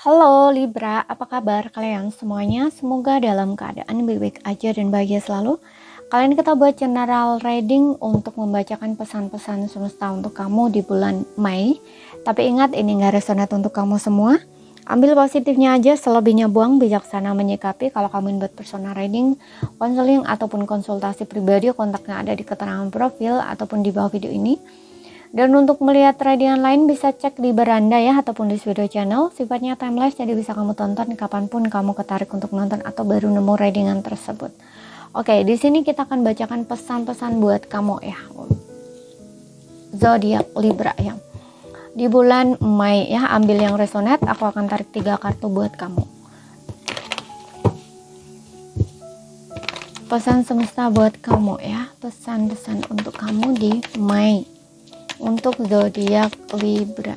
Halo Libra, apa kabar kalian semuanya? Semoga dalam keadaan baik-baik aja dan bahagia selalu. Kali ini kita buat general reading untuk membacakan pesan-pesan semesta untuk kamu di bulan Mei. Tapi ingat, ini nggak resonate untuk kamu semua. Ambil positifnya aja, selebihnya buang, bijaksana menyikapi. Kalau kamu ingin buat personal reading, konseling, ataupun konsultasi pribadi, kontaknya ada di keterangan profil ataupun di bawah video ini. Dan untuk melihat readingan lain bisa cek di beranda ya, ataupun di Swedo Channel. Sifatnya timeless, jadi bisa kamu tonton kapanpun kamu ketarik untuk nonton atau baru nemu readingan tersebut. Oke, di sini kita akan bacakan pesan-pesan buat kamu ya, zodiak Libra ya. Di bulan Mei ya, ambil yang resonate. Aku akan tarik 3 kartu buat kamu. Pesan semesta buat kamu ya, pesan-pesan untuk kamu di Mei. Untuk zodiak Libra.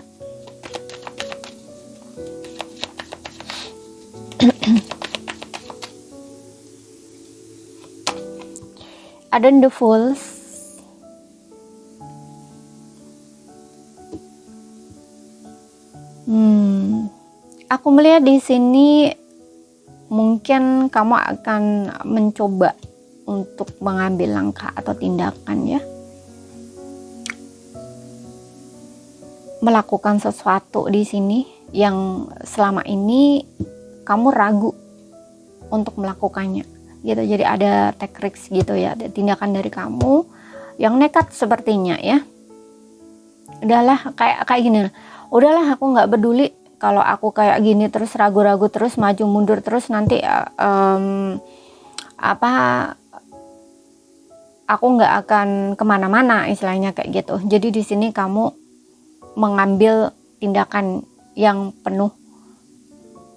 Ada The Fools. Aku melihat di sini mungkin kamu akan mencoba untuk mengambil langkah atau tindakan ya. Melakukan sesuatu di sini yang selama ini kamu ragu untuk melakukannya gitu. Jadi ada take risk gitu ya, ada tindakan dari kamu yang nekat sepertinya ya. Udahlah, kayak gini, udahlah aku nggak peduli kalau aku kayak gini terus ragu-ragu terus, maju mundur terus, nanti aku nggak akan kemana-mana istilahnya kayak gitu. Jadi di sini kamu mengambil tindakan yang penuh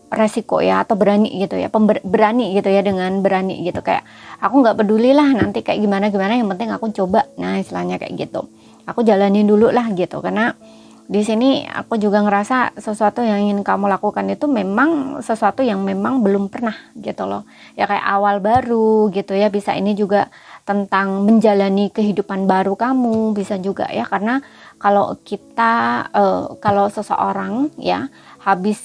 resiko ya, atau berani gitu ya, berani gitu ya, dengan berani gitu, kayak aku nggak peduli lah nanti kayak gimana yang penting aku coba. Nah istilahnya kayak gitu, aku jalanin dulu lah gitu. Karena di sini aku juga ngerasa sesuatu yang ingin kamu lakukan itu memang sesuatu yang memang belum pernah gitu loh ya, kayak awal baru gitu ya. Bisa ini juga tentang menjalani kehidupan baru kamu, bisa juga ya, karena kalau kita kalau seseorang ya habis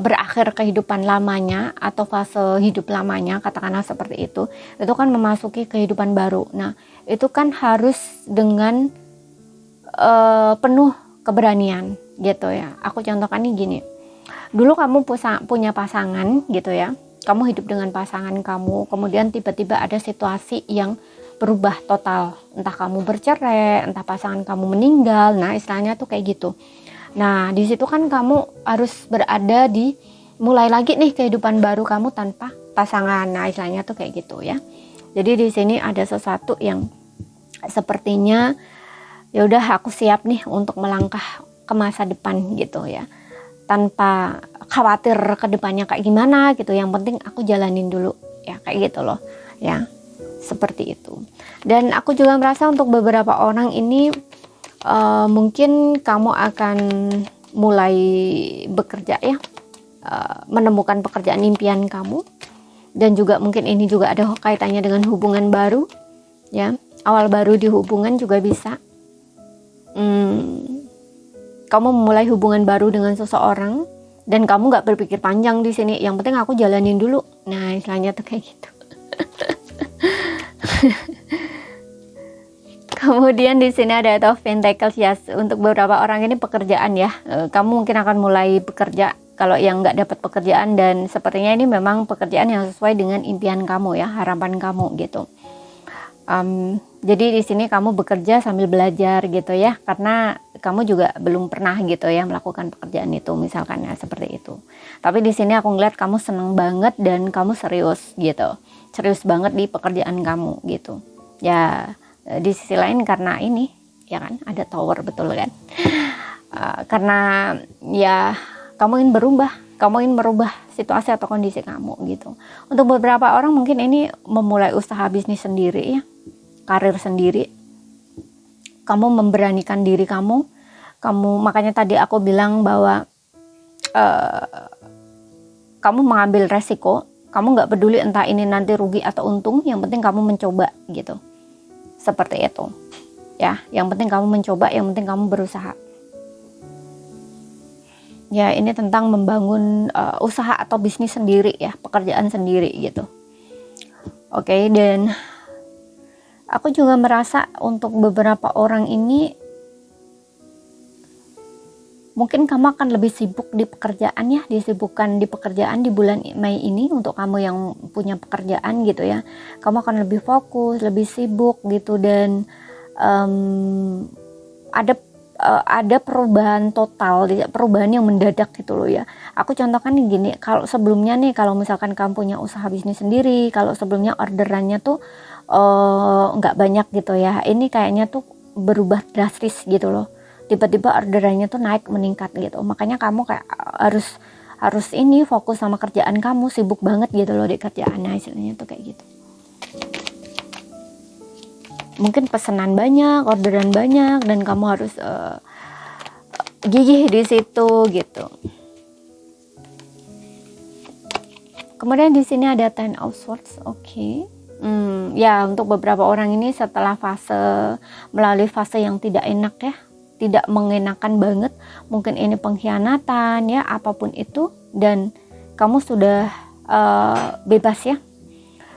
berakhir kehidupan lamanya atau fase hidup lamanya, katakanlah seperti itu kan memasuki kehidupan baru. Nah itu kan harus dengan penuh keberanian gitu ya. Aku contohkan nih gini, dulu kamu punya pasangan gitu ya, kamu hidup dengan pasangan kamu, kemudian tiba-tiba ada situasi yang berubah total, entah kamu bercerai, entah pasangan kamu meninggal. Nah istilahnya tuh kayak gitu. Nah di situ kan kamu harus berada di mulai lagi nih kehidupan baru kamu tanpa pasangan. Nah istilahnya tuh kayak gitu ya. Jadi di sini ada sesuatu yang sepertinya ya udah, aku siap nih untuk melangkah ke masa depan gitu ya, tanpa khawatir ke depannya kayak gimana gitu. Yang penting aku jalanin dulu ya, kayak gitu loh ya, seperti itu. Dan aku juga merasa untuk beberapa orang ini mungkin kamu akan mulai bekerja ya, menemukan pekerjaan impian kamu. Dan juga mungkin ini juga ada kaitannya dengan hubungan baru ya, awal baru di hubungan juga bisa. Kamu memulai hubungan baru dengan seseorang dan kamu nggak berpikir panjang di sini, yang penting aku jalanin dulu. Nah istilahnya tuh kayak gitu. Kemudian di sini ada Eight of Pentacles ya. Untuk beberapa orang ini pekerjaan ya, kamu mungkin akan mulai bekerja kalau yang nggak dapat pekerjaan, dan sepertinya ini memang pekerjaan yang sesuai dengan impian kamu ya, harapan kamu gitu. Jadi di sini kamu bekerja sambil belajar gitu ya, karena kamu juga belum pernah gitu ya melakukan pekerjaan itu misalkan ya, seperti itu. Tapi di sini aku ngeliat kamu seneng banget dan kamu serius gitu, serius banget di pekerjaan kamu gitu ya. Di sisi lain karena ini ya kan ada tower, betul kan, karena ya kamu ingin merubah situasi atau kondisi kamu gitu. Untuk beberapa orang mungkin ini memulai usaha bisnis sendiri ya, karir sendiri. Kamu memberanikan diri kamu, makanya tadi aku bilang bahwa kamu mengambil resiko. Kamu nggak peduli entah ini nanti rugi atau untung, yang penting kamu mencoba gitu, seperti itu ya. Yang penting kamu mencoba, yang penting kamu berusaha. Ya, ini tentang membangun usaha atau bisnis sendiri ya, pekerjaan sendiri gitu. Oke, dan aku juga merasa untuk beberapa orang ini mungkin kamu akan lebih sibuk di pekerjaan ya, disibukkan di pekerjaan di bulan Mei ini untuk kamu yang punya pekerjaan gitu ya. Kamu akan lebih fokus, lebih sibuk gitu, dan ada perubahan total, perubahan yang mendadak gitu loh ya. Aku contohkan nih gini, kalau sebelumnya nih, kalau misalkan kamu punya usaha bisnis sendiri, kalau sebelumnya orderannya tuh nggak banyak gitu ya, ini kayaknya tuh berubah drastis gitu loh. Tiba-tiba orderannya tuh naik, meningkat gitu. Makanya kamu kayak harus ini fokus sama kerjaan kamu, sibuk banget gitu loh di kerjaannya, istilahnya tuh kayak gitu. Mungkin pesanan banyak, orderan banyak, dan kamu harus gigih di situ gitu. Kemudian di sini ada Ten of Swords, oke. Ya, untuk beberapa orang ini setelah melalui fase yang tidak enak ya, tidak mengenakan banget, mungkin ini pengkhianatan ya, apapun itu, dan kamu sudah bebas ya,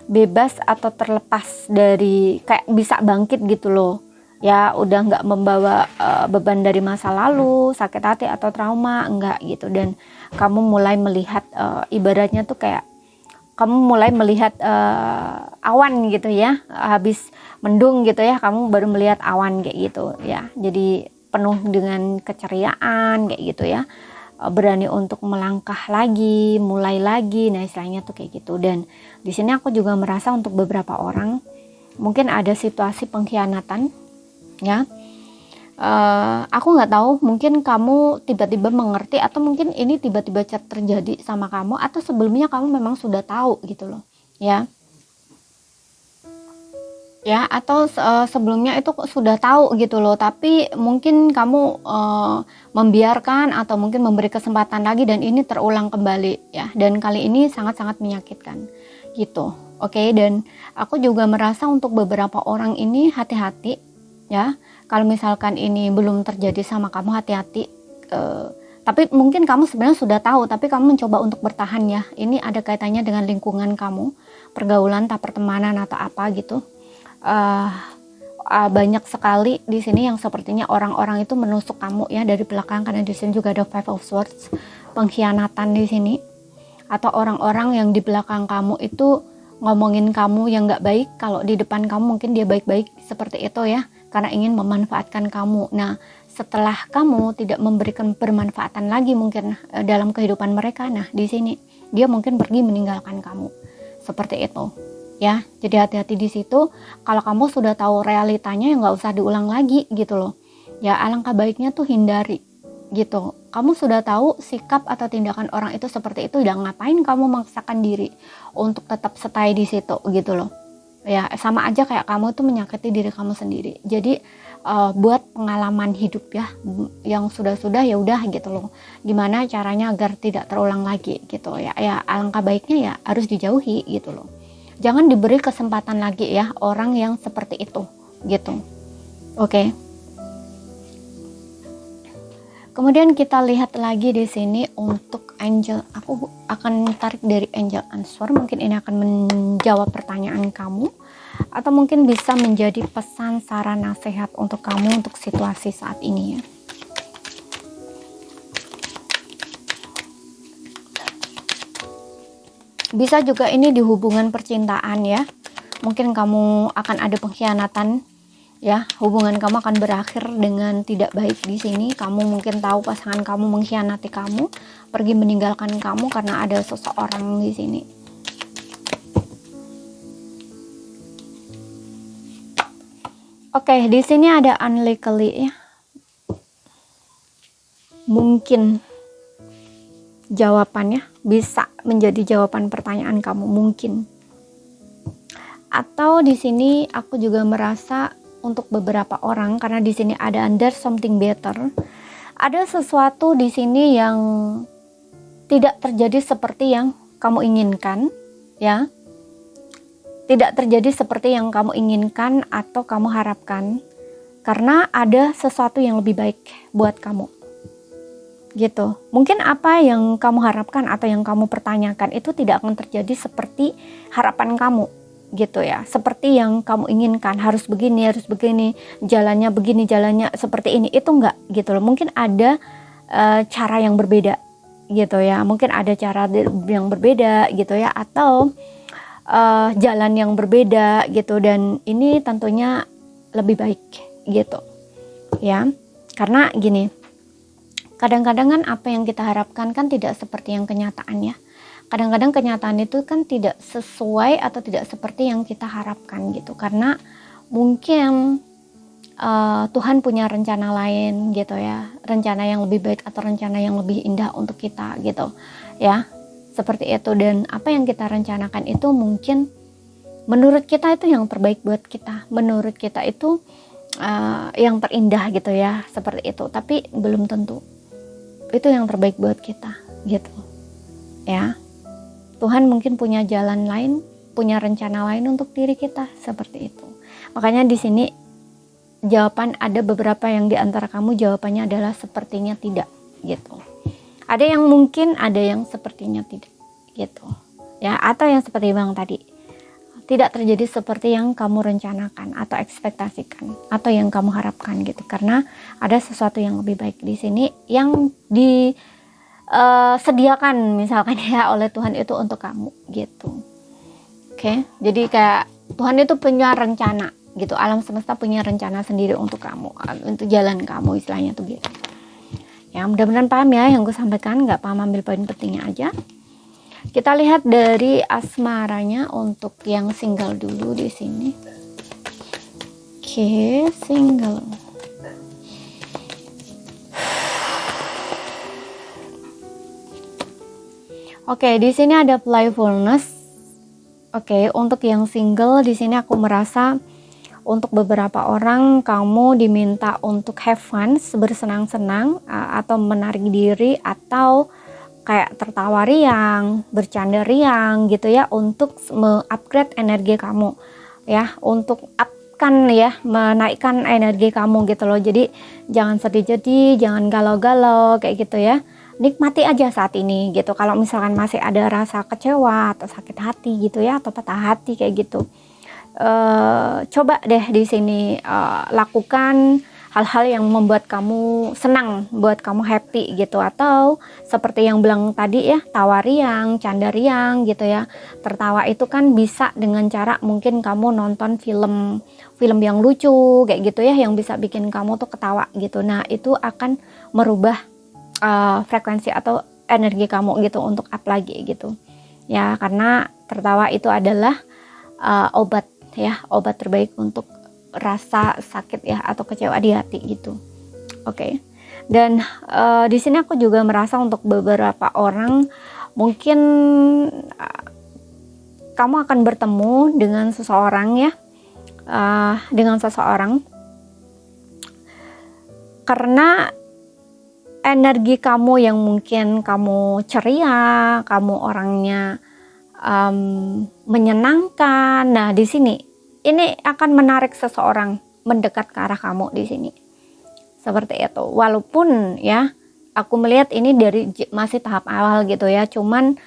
bebas atau terlepas dari, kayak bisa bangkit gitu loh ya, udah nggak membawa beban dari masa lalu, sakit hati atau trauma, enggak gitu. Dan kamu mulai melihat ibaratnya tuh kayak kamu mulai melihat awan gitu ya, habis mendung gitu ya, kamu baru melihat awan kayak gitu ya, jadi penuh dengan keceriaan kayak gitu ya, berani untuk melangkah lagi, mulai lagi, nah istilahnya tuh kayak gitu. Dan di sini aku juga merasa untuk beberapa orang mungkin ada situasi pengkhianatan ya. Aku nggak tahu, mungkin kamu tiba-tiba mengerti, atau mungkin ini tiba-tiba terjadi sama kamu, atau sebelumnya kamu memang sudah tahu gitu loh ya. Ya, atau sebelumnya itu sudah tahu gitu loh, tapi mungkin kamu membiarkan atau mungkin memberi kesempatan lagi, dan ini terulang kembali ya, dan kali ini sangat-sangat menyakitkan gitu. Oke, dan aku juga merasa untuk beberapa orang ini hati-hati ya, kalau misalkan ini belum terjadi sama kamu, hati-hati. Tapi mungkin kamu sebenarnya sudah tahu, tapi kamu mencoba untuk bertahan ya. Ini ada kaitannya dengan lingkungan kamu, pergaulan, tak pertemanan atau apa gitu. Banyak sekali di sini yang sepertinya orang-orang itu menusuk kamu ya dari belakang, karena di sini juga ada Five of Swords, pengkhianatan di sini. Atau orang-orang yang di belakang kamu itu ngomongin kamu yang nggak baik, kalau di depan kamu mungkin dia baik-baik, seperti itu ya, karena ingin memanfaatkan kamu. Nah, setelah kamu tidak memberikan bermanfaatan lagi mungkin dalam kehidupan mereka, nah di sini dia mungkin pergi meninggalkan kamu, seperti itu ya. Jadi hati-hati di situ. Kalau kamu sudah tahu realitanya, ya nggak usah diulang lagi gitu loh ya. Alangkah baiknya tuh hindari gitu. Kamu sudah tahu sikap atau tindakan orang itu seperti itu, dan ngapain kamu memaksakan diri untuk tetap stay di situ gitu loh ya. Sama aja kayak kamu tuh menyakiti diri kamu sendiri. Jadi buat pengalaman hidup ya, yang sudah-sudah ya udah gitu loh, gimana caranya agar tidak terulang lagi gitu ya. Ya alangkah baiknya ya harus dijauhi gitu loh. Jangan diberi kesempatan lagi ya orang yang seperti itu gitu. Oke. Kemudian kita lihat lagi di sini untuk angel. Aku akan tarik dari angel answer. Mungkin ini akan menjawab pertanyaan kamu, atau mungkin bisa menjadi pesan, saran, nasihat untuk kamu untuk situasi saat ini ya. Bisa juga ini di hubungan percintaan ya. Mungkin kamu akan ada pengkhianatan ya, hubungan kamu akan berakhir dengan tidak baik di sini. Kamu mungkin tahu pasangan kamu mengkhianati kamu, pergi meninggalkan kamu karena ada seseorang di sini. Oke, di sini ada unlikely ya. Mungkin jawabannya bisa menjadi jawaban pertanyaan kamu mungkin. Atau di sini aku juga merasa untuk beberapa orang, karena di sini ada under something better, ada sesuatu di sini yang tidak terjadi seperti yang kamu inginkan ya, tidak terjadi seperti yang kamu inginkan atau kamu harapkan, karena ada sesuatu yang lebih baik buat kamu gitu. Mungkin apa yang kamu harapkan atau yang kamu pertanyakan itu tidak akan terjadi seperti harapan kamu gitu ya, seperti yang kamu inginkan, harus begini, jalannya begini, jalannya seperti ini, itu enggak gitu loh. Mungkin ada cara yang berbeda gitu ya, mungkin ada cara yang berbeda gitu ya, atau jalan yang berbeda gitu, dan ini tentunya lebih baik gitu ya. Karena gini, kadang-kadang kan apa yang kita harapkan kan tidak seperti yang kenyataan ya. Kadang-kadang kenyataan itu kan tidak sesuai atau tidak seperti yang kita harapkan gitu, karena mungkin Tuhan punya rencana lain gitu ya, rencana yang lebih baik atau rencana yang lebih indah untuk kita gitu ya, seperti itu. Dan apa yang kita rencanakan itu mungkin menurut kita itu yang terbaik buat kita, menurut kita itu yang terindah gitu ya, seperti itu. Tapi belum tentu itu yang terbaik buat kita gitu ya. Tuhan mungkin punya jalan lain, punya rencana lain untuk diri kita, seperti itu. Makanya di sini jawaban, ada beberapa yang di antara kamu jawabannya adalah sepertinya tidak gitu. Ada yang mungkin, ada yang sepertinya tidak gitu ya, atau yang seperti Bang tadi, tidak terjadi seperti yang kamu rencanakan atau ekspektasikan atau yang kamu harapkan gitu, karena ada sesuatu yang lebih baik di sini yang disediakan misalkan ya oleh Tuhan itu untuk kamu gitu. Oke, jadi kayak Tuhan itu punya rencana gitu, alam semesta punya rencana sendiri untuk kamu, untuk jalan kamu, istilahnya tuh gitu ya. Mudah-mudahan paham ya yang gue sampaikan, nggak paham ambil poin pentingnya aja. Kita lihat dari asmaranya untuk yang single dulu di sini. Oke, single. Oke, di sini ada playfulness. Oke, untuk yang single di sini aku merasa untuk beberapa orang kamu diminta untuk have fun, bersenang-senang atau menarik diri, atau kayak tertawa riang, bercanda riang gitu ya, untuk me-upgrade energi kamu ya, untuk upkan ya, menaikkan energi kamu gitu loh. Jadi jangan sedih-sedih, jangan galau-galau kayak gitu ya. Nikmati aja saat ini gitu. Kalau misalkan masih ada rasa kecewa atau sakit hati gitu ya, atau patah hati kayak gitu, coba deh di sini lakukan hal-hal yang membuat kamu senang, buat kamu happy gitu. Atau seperti yang bilang tadi ya, tawa riang, canda riang gitu ya. Tertawa itu kan bisa dengan cara mungkin kamu nonton film yang lucu kayak gitu ya, yang bisa bikin kamu tuh ketawa gitu. Nah itu akan merubah frekuensi atau energi kamu gitu untuk up lagi gitu ya, karena tertawa itu adalah obat ya, obat terbaik untuk rasa sakit ya atau kecewa di hati gitu. Oke. Dan di sini aku juga merasa untuk beberapa orang mungkin kamu akan bertemu dengan seseorang ya, dengan seseorang, karena energi kamu yang mungkin kamu ceria, kamu orangnya menyenangkan. Nah di sini ini akan menarik seseorang mendekat ke arah kamu di sini, seperti itu. Walaupun ya aku melihat ini dari masih tahap awal gitu ya, cuman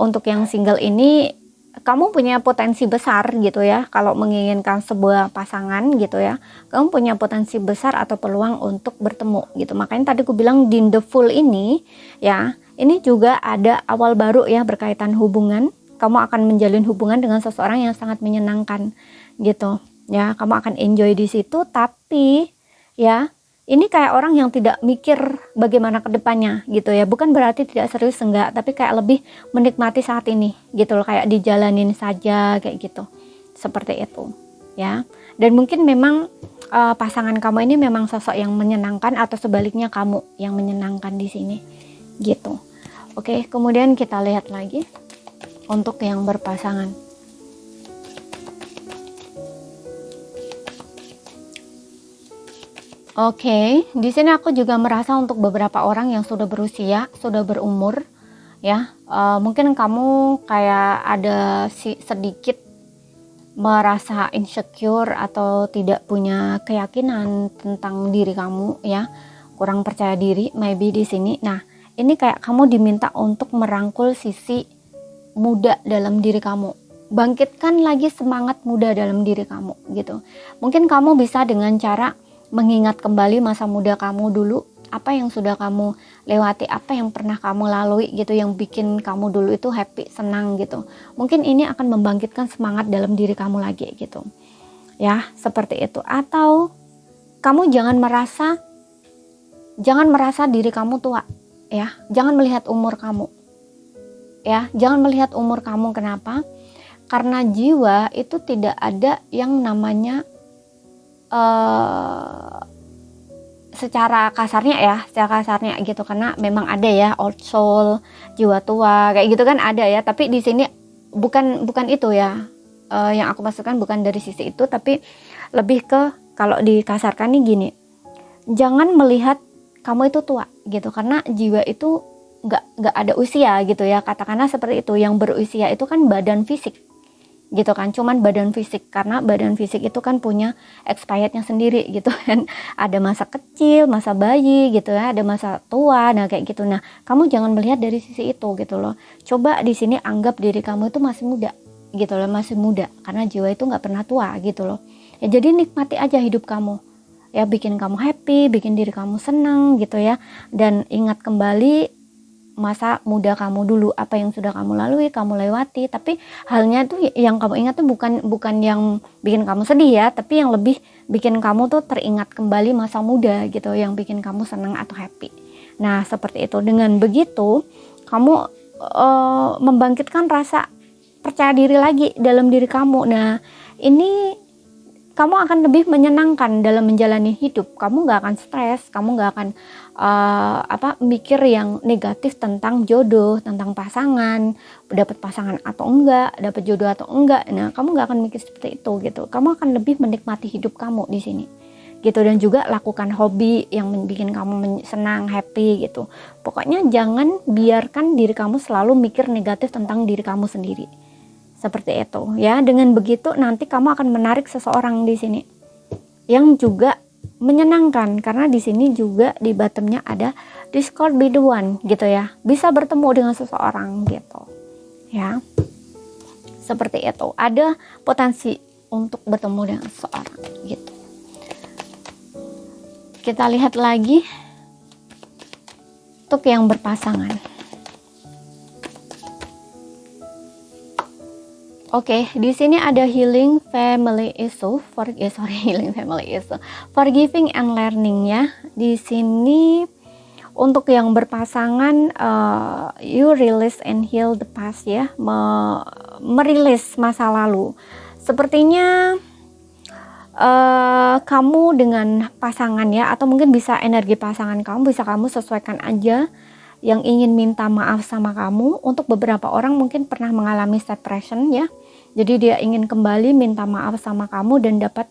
untuk yang single ini kamu punya potensi besar gitu ya, kalau menginginkan sebuah pasangan gitu ya, kamu punya potensi besar atau peluang untuk bertemu gitu. Makanya tadi aku bilang di the full ini ya, ini juga ada awal baru ya berkaitan hubungan. Kamu akan menjalin hubungan dengan seseorang yang sangat menyenangkan gitu ya, kamu akan enjoy di situ. Tapi ya ini kayak orang yang tidak mikir bagaimana ke depannya gitu ya. Bukan berarti tidak serius, enggak, tapi kayak lebih menikmati saat ini gitu loh, kayak dijalanin saja kayak gitu. Seperti itu ya. Dan mungkin memang pasangan kamu ini memang sosok yang menyenangkan, atau sebaliknya kamu yang menyenangkan di sini gitu. Oke, kemudian kita lihat lagi untuk yang berpasangan. Oke, di sini aku juga merasa untuk beberapa orang yang sudah berusia, sudah berumur, ya, mungkin kamu kayak ada sedikit merasa insecure atau tidak punya keyakinan tentang diri kamu, ya. kurang percaya diri maybe di sini. Nah, ini kayak kamu diminta untuk merangkul sisi muda dalam diri kamu. Bangkitkan lagi semangat muda dalam diri kamu gitu. Mungkin kamu bisa dengan cara mengingat kembali masa muda kamu dulu, apa yang sudah kamu lewati, apa yang pernah kamu lalui gitu, yang bikin kamu dulu itu happy, senang gitu. Mungkin ini akan membangkitkan semangat dalam diri kamu lagi gitu. Ya, seperti itu. Atau kamu jangan merasa diri kamu tua, ya. Jangan melihat umur kamu. Ya, jangan melihat umur kamu. Kenapa? Karena jiwa itu tidak ada yang namanya secara kasarnya gitu, karena memang ada ya old soul, jiwa tua kayak gitu kan ada ya, tapi di sini bukan itu ya. Yang aku maksudkan bukan dari sisi itu, tapi lebih ke kalau dikasarkan nih gini, jangan melihat kamu itu tua gitu, karena jiwa itu nggak ada usia gitu ya, katakanlah seperti itu. Yang berusia itu kan badan fisik gitu kan, cuman badan fisik, karena badan fisik itu kan punya expirednya sendiri gitu kan, ada masa kecil, masa bayi gitu ya, ada masa tua, nah kayak gitu. Nah, kamu jangan melihat dari sisi itu gitu loh. Coba di sini anggap diri kamu itu masih muda gitu loh, masih muda, karena jiwa itu nggak pernah tua gitu loh ya. Jadi nikmati aja hidup kamu ya, bikin kamu happy, bikin diri kamu senang gitu ya, dan ingat kembali masa muda kamu dulu, apa yang sudah kamu lalui, kamu lewati. Tapi halnya tuh yang kamu ingat tuh bukan yang bikin kamu sedih ya, tapi yang lebih bikin kamu tuh teringat kembali masa muda gitu, yang bikin kamu senang atau happy. Nah, seperti itu. Dengan begitu kamu membangkitkan rasa percaya diri lagi dalam diri kamu. Nah, ini kamu akan lebih menyenangkan dalam menjalani hidup. Kamu gak akan stres, kamu gak akan mikir yang negatif tentang jodoh, tentang pasangan, dapat pasangan atau enggak, dapat jodoh atau enggak. Nah, kamu gak akan mikir seperti itu gitu. Kamu akan lebih menikmati hidup kamu di sini gitu, dan juga lakukan hobi yang bikin kamu senang, happy gitu. Pokoknya jangan biarkan diri kamu selalu mikir negatif tentang diri kamu sendiri. Seperti itu ya. Dengan begitu nanti kamu akan menarik seseorang di sini yang juga menyenangkan, karena di sini juga di bottomnya ada discord be the one gitu ya. Bisa bertemu dengan seseorang gitu ya. Seperti itu. Ada potensi untuk bertemu dengan seseorang gitu. Kita lihat lagi untuk yang berpasangan. Oke, di sini ada healing family issue, healing family issue, forgiving and learning ya. Di sini untuk yang berpasangan, you release and heal the past ya, merilis masa lalu. Sepertinya kamu dengan pasangan ya, atau mungkin bisa energi pasangan kamu, bisa kamu sesuaikan aja yang ingin minta maaf sama kamu. Untuk beberapa orang mungkin pernah mengalami separation ya, jadi dia ingin kembali minta maaf sama kamu dan dapat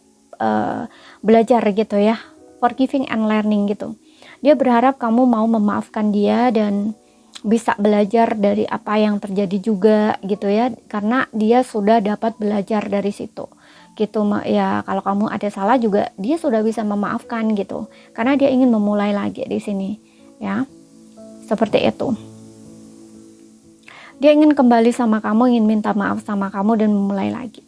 belajar gitu ya, forgiving and learning gitu. Dia berharap kamu mau memaafkan dia dan bisa belajar dari apa yang terjadi juga gitu ya, karena dia sudah dapat belajar dari situ gitu ya. Kalau kamu ada salah juga dia sudah bisa memaafkan gitu, karena dia ingin memulai lagi di sini ya. Seperti itu. Dia ingin kembali sama kamu, ingin minta maaf sama kamu dan memulai lagi.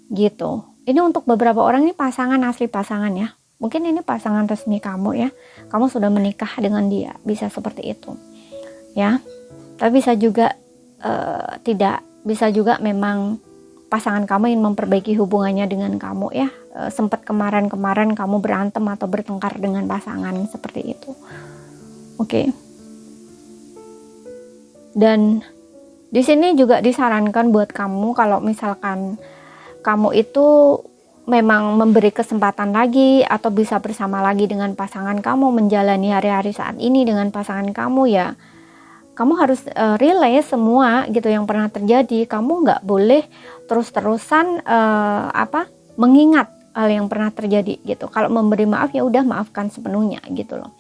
Gitu. Ini untuk beberapa orang ini pasangan, asli pasangan ya. Mungkin ini pasangan resmi kamu ya. Kamu sudah menikah dengan dia. Bisa seperti itu. Ya. Tapi bisa juga tidak. Bisa juga memang pasangan kamu ingin memperbaiki hubungannya dengan kamu ya. Sempat kemarin-kemarin kamu berantem atau bertengkar dengan pasangan seperti itu. Oke. Dan di sini juga disarankan buat kamu, kalau misalkan kamu itu memang memberi kesempatan lagi atau bisa bersama lagi dengan pasangan kamu, menjalani hari-hari saat ini dengan pasangan kamu ya, kamu harus relay semua gitu yang pernah terjadi. Kamu nggak boleh terus-terusan mengingat hal yang pernah terjadi gitu. Kalau memberi maaf ya udah maafkan sepenuhnya gitu loh.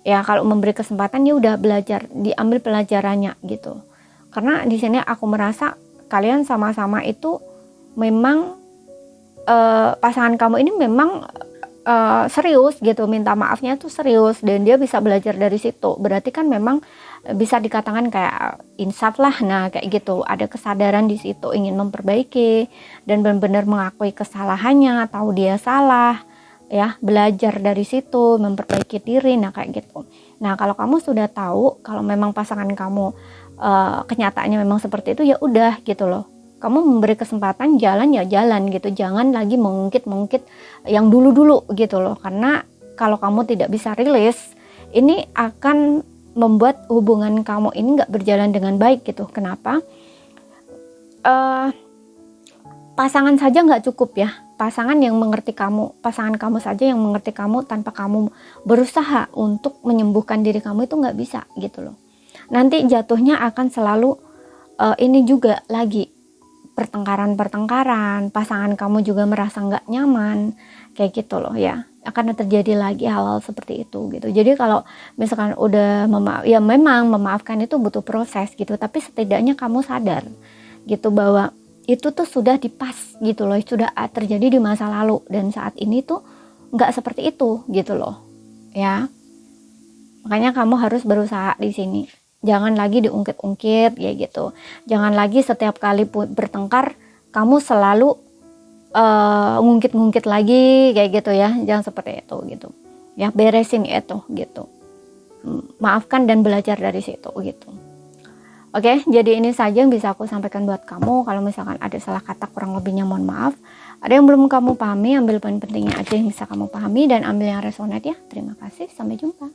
Ya, kalau memberi kesempatan ya udah belajar, diambil pelajarannya gitu. Karena di sini aku merasa kalian sama-sama itu memang pasangan kamu ini memang serius gitu, minta maafnya tuh serius, dan dia bisa belajar dari situ, berarti kan memang bisa dikatakan kayak insaf lah. Nah kayak gitu, ada kesadaran di situ, ingin memperbaiki dan benar-benar mengakui kesalahannya, tahu dia salah ya, belajar dari situ, memperbaiki diri. Nah kayak gitu. Nah kalau kamu sudah tahu kalau memang pasangan kamu kenyataannya memang seperti itu, ya udah gitu loh, kamu memberi kesempatan, jalan ya jalan gitu, jangan lagi mengungkit-ungkit yang dulu-dulu gitu loh, karena kalau kamu tidak bisa rilis, ini akan membuat hubungan kamu ini nggak berjalan dengan baik gitu. Kenapa? Pasangan saja nggak cukup ya, pasangan kamu saja yang mengerti kamu tanpa kamu berusaha untuk menyembuhkan diri kamu itu nggak bisa gitu loh. Nanti jatuhnya akan selalu ini juga lagi pertengkaran, pasangan kamu juga merasa nggak nyaman kayak gitu loh ya, akan terjadi lagi hal-hal seperti itu gitu. Jadi kalau misalkan udah ya memang memaafkan itu butuh proses gitu, tapi setidaknya kamu sadar gitu bahwa itu tuh sudah dipas gitu loh, sudah terjadi di masa lalu, dan saat ini tuh nggak seperti itu gitu loh ya. Makanya kamu harus berusaha di sini, jangan lagi diungkit-ungkit ya gitu, jangan lagi setiap kali bertengkar kamu selalu ngungkit-ngungkit lagi kayak gitu ya, jangan seperti itu gitu ya, beresin itu gitu, maafkan dan belajar dari situ gitu. Oke, jadi ini saja yang bisa aku sampaikan buat kamu. Kalau misalkan ada salah kata, kurang lebihnya mohon maaf. Ada yang belum kamu pahami, ambil poin pentingnya aja yang bisa kamu pahami dan ambil yang resonate ya. Terima kasih, sampai jumpa.